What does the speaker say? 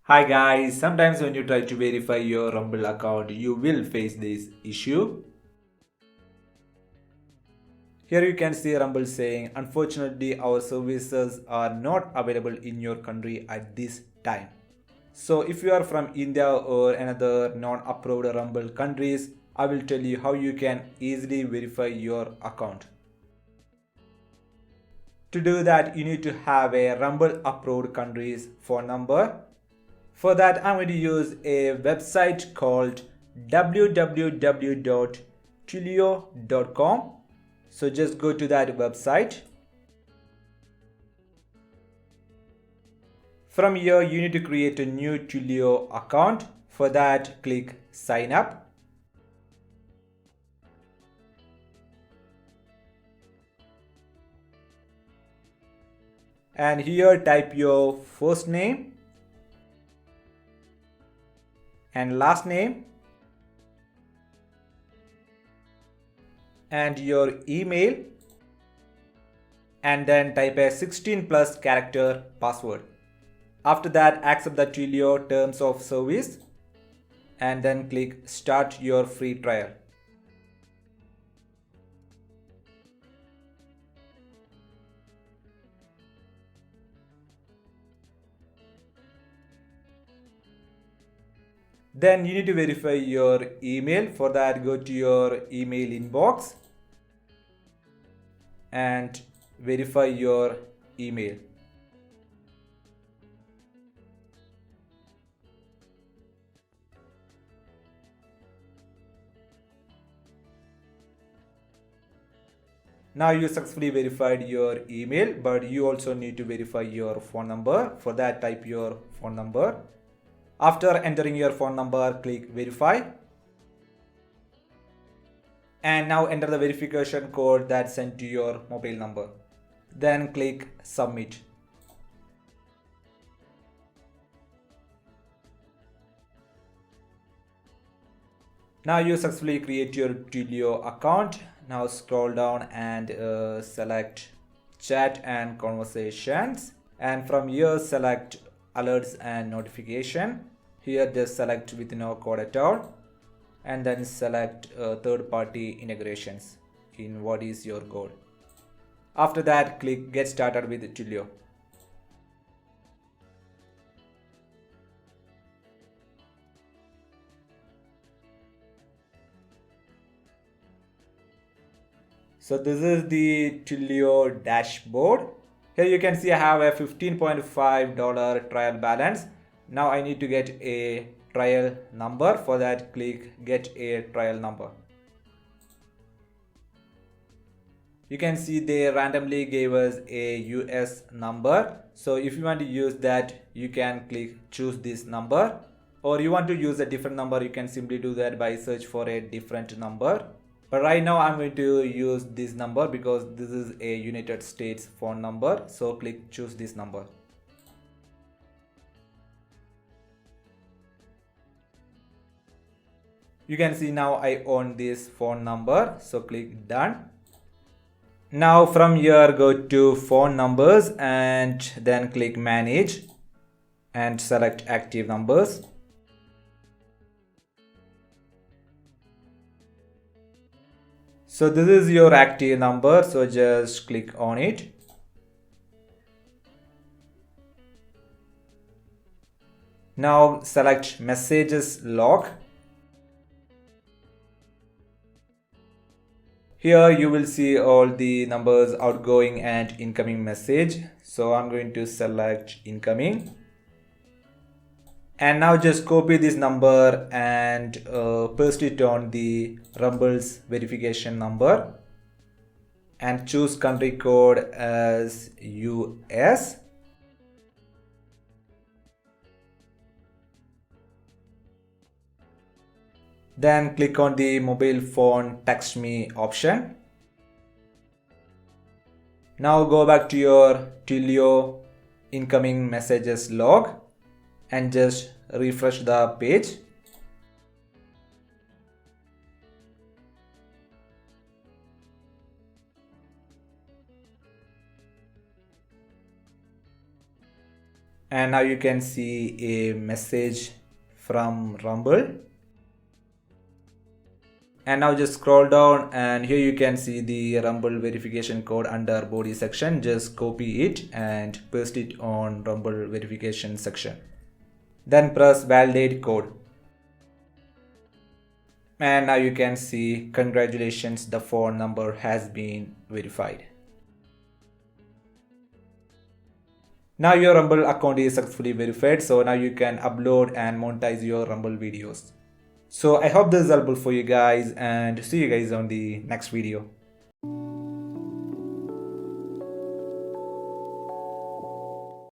Hi guys, sometimes when you try to verify your Rumble account, you will face this issue. Here you can see Rumble saying, unfortunately our services are not available in your country at this time. So if you are from India or another non-approved Rumble countries, I will tell you how you can easily verify your account. To do that, you need to have a Rumble approved country's phone number. For that, I'm going to use a website called www.twilio.com. So just go to that website. From here, you need to create a new Twilio account. For that, click sign up. And here type your first name and last name and your email, and then type a 16 plus character password. After that, accept the Twilio terms of service and then click start your free trial. Then you need to verify your email. For that, go to your email inbox and verify your email. Now you successfully verified your email, but you also need to verify your phone number. For that, type your phone number. After entering your phone number, click verify. And now enter the verification code that's sent to your mobile number. Then click submit. Now you successfully create your Twilio account. Now scroll down and select chat and conversations, and from here select alerts and notification. Here just select with no code at all, and then select third-party integrations in what is your goal. After that, click get started with Twilio. So this is the Twilio dashboard. Here you can see I have a $15.5 trial balance. Now I need to get a trial number. For that, click get a trial number. You can see they randomly gave us a US number. So if you want to use that, you can click choose this number, or you want to use a different number, you can simply do that by search for a different number. But right now I'm going to use this number because this is a United States phone number. So click choose this number. You can see now I own this phone number. So click done. Now from here go to phone numbers and then click manage and select active numbers. So this is your active number, so just click on it. Now select messages log. Here you will see all the numbers outgoing and incoming message. So I'm going to select incoming. And now just copy this number and paste it on the Rumble's verification number and choose country code as US. Then click on the mobile phone text me option. Now go back to your Twilio incoming messages log and just refresh the page. And now you can see a message from Rumble. And now just scroll down, and here you can see the Rumble verification code under body section. Just copy it and paste it on Rumble verification section. Then press validate code. And now you can see, congratulations, the phone number has been verified. Now your Rumble account is successfully verified. So now you can upload and monetize your Rumble videos. So I hope this is helpful for you guys, and see you guys on the next video.